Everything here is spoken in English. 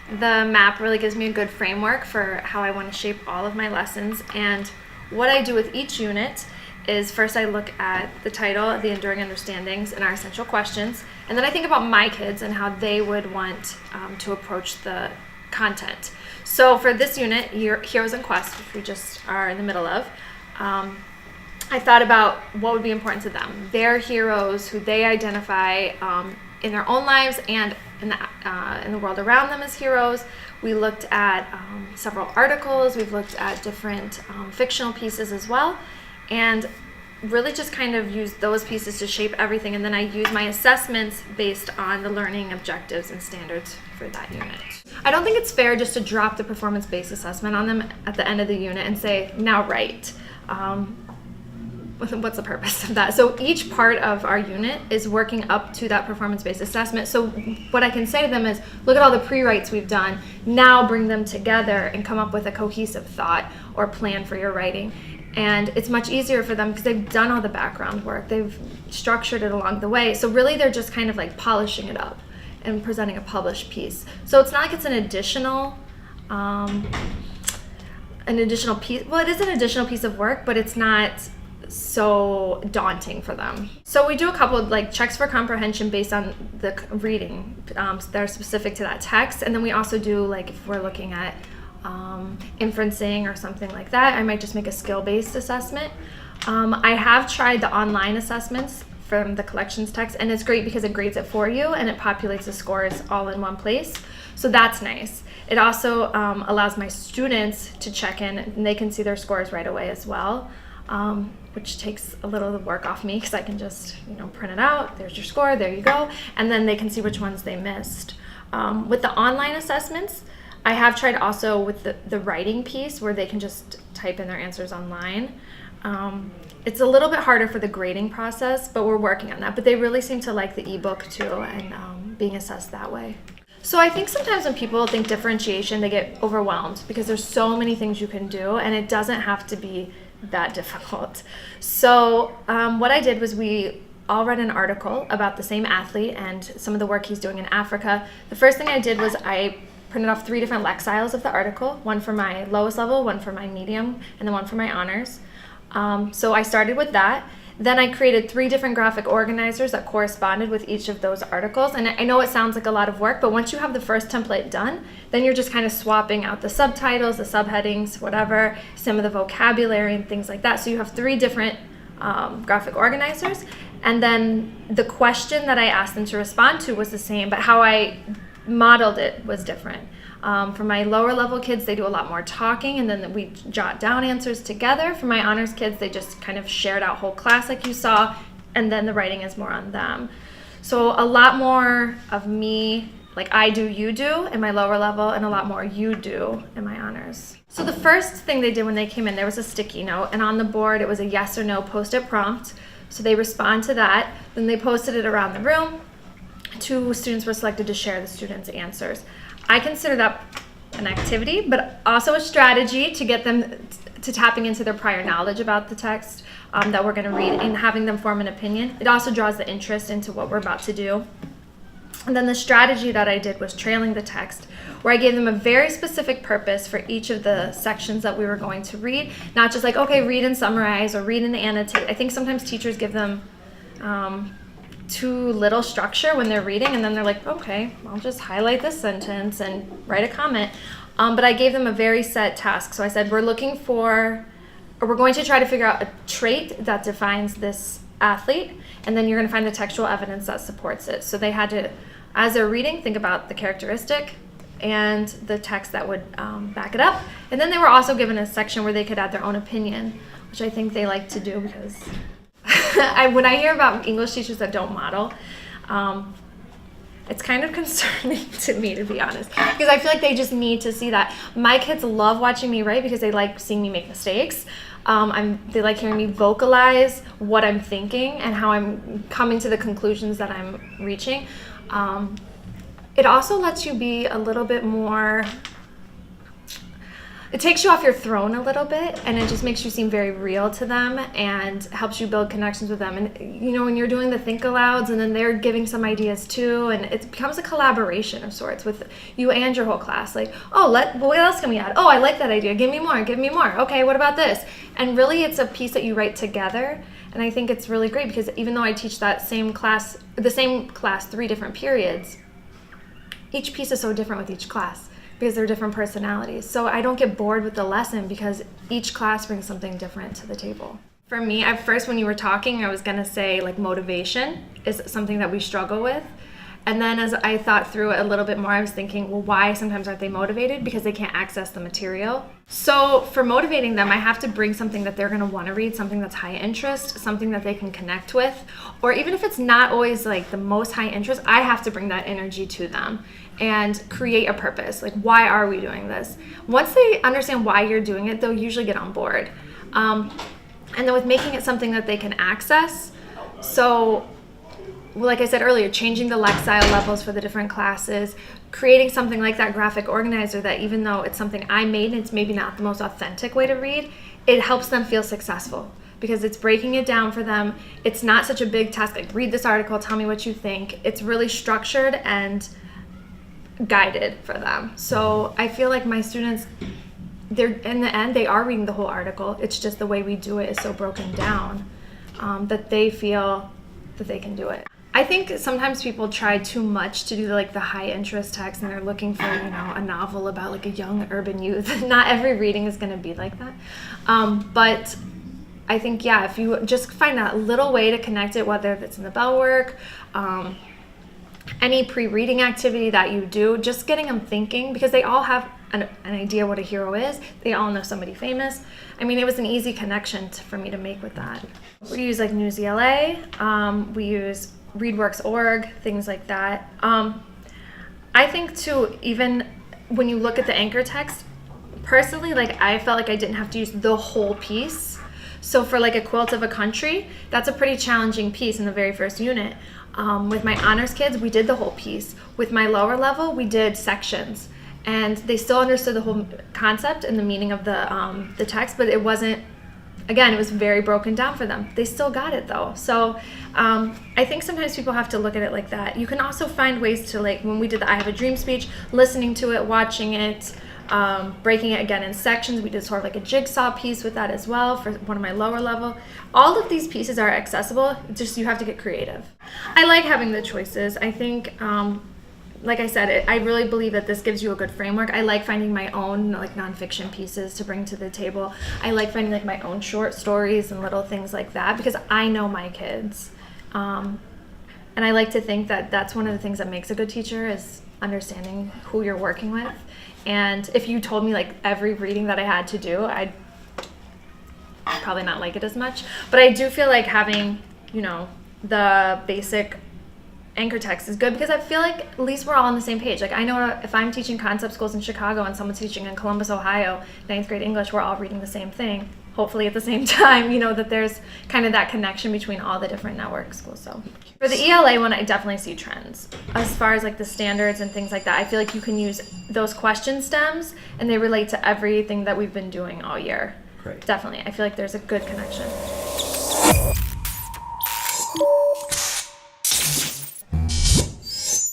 The map really gives me a good framework for how I want to shape all of my lessons. And what I do with each unit is first I look at the title, the enduring understandings and our essential questions, and then I think about my kids and how they would want to approach the content. So for this unit, Heroes and Quests, which we just are in the middle of, I thought about what would be important to them. Their heroes, who they identify in their own lives and in the world around them as heroes. We looked at several articles. We've looked at different fictional pieces as well, and really just kind of use those pieces to shape everything. And then I use my assessments based on the learning objectives and standards for that unit. I don't think it's fair just to drop the performance-based assessment on them at the end of the unit and say, now write. What's the purpose of that? So each part of our unit is working up to that performance-based assessment. So what I can say to them is, look at all the pre-writes we've done. Now bring them together and come up with a cohesive thought or plan for your writing. And it's much easier for them because they've done all the background work. They've structured it along the way. So really they're just kind of like polishing it up and presenting a published piece. So it's not like it's an additional piece. Well, it is an additional piece of work, but it's not so daunting for them. So we do a couple of like checks for comprehension based on the reading that are specific to that text, and then we also do, like, if we're looking at inferencing or something like that, I might just make a skill-based assessment. I have tried the online assessments from the collections text, and it's great because it grades it for you and it populates the scores all in one place, so that's nice. It also allows my students to check in and they can see their scores right away as well, which takes a little of the work off me because I can just, print it out. There's your score, there you go. And then they can see which ones they missed. With the online assessments, I have tried also with the writing piece where they can just type in their answers online. It's a little bit harder for the grading process, but we're working on that. But they really seem to like the ebook too, and being assessed that way. So I think sometimes when people think differentiation, they get overwhelmed because there's so many things you can do, and it doesn't have to be that difficult. So what I did was we all read an article about the same athlete and some of the work he's doing in Africa. The first thing I did was I printed off 3 different lexiles of the article, one for my lowest level, one for my medium, and then one for my honors. So I started with that. Then I created 3 different graphic organizers that corresponded with each of those articles. And I know it sounds like a lot of work, but once you have the first template done, then you're just kind of swapping out the subtitles, the subheadings, whatever, some of the vocabulary and things like that. So you have 3 different graphic organizers. And then the question that I asked them to respond to was the same, but how I modeled it was different. For my lower level kids, they do a lot more talking, and then we jot down answers together. For my honors kids, they just kind of shared out whole class like you saw, and then the writing is more on them. So a lot more of me, like I do, you do, in my lower level, and a lot more you do in my honors. So the first thing they did when they came in, there was a sticky note, and on the board it was a yes or no post-it prompt. So they respond to that, then they posted it around the room. 2 students were selected to share the students' answers. I consider that an activity, but also a strategy to get them to tapping into their prior knowledge about the text that we're going to read and having them form an opinion. It also draws the interest into what we're about to do. And then the strategy that I did was trailing the text, where I gave them a very specific purpose for each of the sections that we were going to read, not just like, okay, read and summarize or read and annotate. I think sometimes teachers give them too little structure when they're reading, and then they're like, okay, I'll just highlight this sentence and write a comment. But I gave them a very set task. So I said, we're going to try to figure out a trait that defines this athlete, and then you're going to find the textual evidence that supports it. So they had to, as they're reading, think about the characteristic and the text that would back it up. And then they were also given a section where they could add their own opinion, which I think they like to do because when I hear about English teachers that don't model, it's kind of concerning to me, to be honest, because I feel like they just need to see that. My kids love watching me write because they like seeing me make mistakes. They like hearing me vocalize what I'm thinking and how I'm coming to the conclusions that I'm reaching. It also lets you be a little bit more, it takes you off your throne a little bit, and it just makes you seem very real to them and helps you build connections with them. And you know, when you're doing the think alouds and then they're giving some ideas too, and it becomes a collaboration of sorts with you and your whole class. Like, oh, what else can we add? Oh, I like that idea. Give me more. Okay, what about this? And really, it's a piece that you write together. And I think it's really great because even though I teach the same class 3 different periods, each piece is so different with each class because they're different personalities. So I don't get bored with the lesson because each class brings something different to the table. For me, at first when you were talking, I was gonna say like motivation is something that we struggle with. And then as I thought through it a little bit more, I was thinking, well, why sometimes aren't they motivated? Because they can't access the material. So for motivating them, I have to bring something that they're gonna wanna read, something that's high interest, something that they can connect with. Or even if it's not always like the most high interest, I have to bring that energy to them and create a purpose. Like, why are we doing this? Once they understand why you're doing it, they'll usually get on board. And then with making it something that they can access, so like I said earlier, changing the Lexile levels for the different classes, creating something like that graphic organizer that even though it's something I made and it's maybe not the most authentic way to read, it helps them feel successful because it's breaking it down for them. It's not such a big task like read this article, tell me what you think. It's really structured and guided for them. So I feel like my students, they're in the end, they are reading the whole article. It's just the way we do it is so broken down that they feel that they can do it. I think sometimes people try too much to do like the high interest text and they're looking for, you know, a novel about like a young urban youth. Not every reading is going to be like that. But I think, yeah, if you just find that little way to connect it, whether it's in the bell work, any pre-reading activity that you do, just getting them thinking because they all have an idea what a hero is. They all know somebody famous. I mean, it was an easy connection for me to make with that. We use like News ELA. We use ReadWorks.org, things like that. I think too, even when you look at the anchor text, personally, like I felt like I didn't have to use the whole piece. So for like a quilt of a country, that's a pretty challenging piece in the very first unit. With my honors kids, we did the whole piece. With my lower level, we did sections. And they still understood the whole concept and the meaning of the text, but it wasn't, again, it was very broken down for them. They still got it though. So I think sometimes people have to look at it like that. You can also find ways to, like when we did the I Have a Dream speech, listening to it, watching it, breaking it again in sections. We did sort of like a jigsaw piece with that as well for one of my lower level. All of these pieces are accessible, just you have to get creative. I like having the choices. I think, like I said, I really believe that this gives you a good framework. I like finding my own like nonfiction pieces to bring to the table. I like finding like my own short stories and little things like that because I know my kids. And I like to think that that's one of the things that makes a good teacher is understanding who you're working with. And if you told me like every reading that I had to do, I'd probably not like it as much. But I do feel like having, you know, the basic anchor text is good because I feel like at least we're all on the same page. Like I know if I'm teaching concept schools in Chicago and someone's teaching in Columbus, Ohio, 9th grade English, we're all reading the same thing, hopefully at the same time, you know, that there's kind of that connection between all the different network schools. So for the ELA one, I definitely see trends. As far as like the standards and things like that, I feel like you can use those question stems and they relate to everything that we've been doing all year. Great. Definitely. I feel like there's a good connection.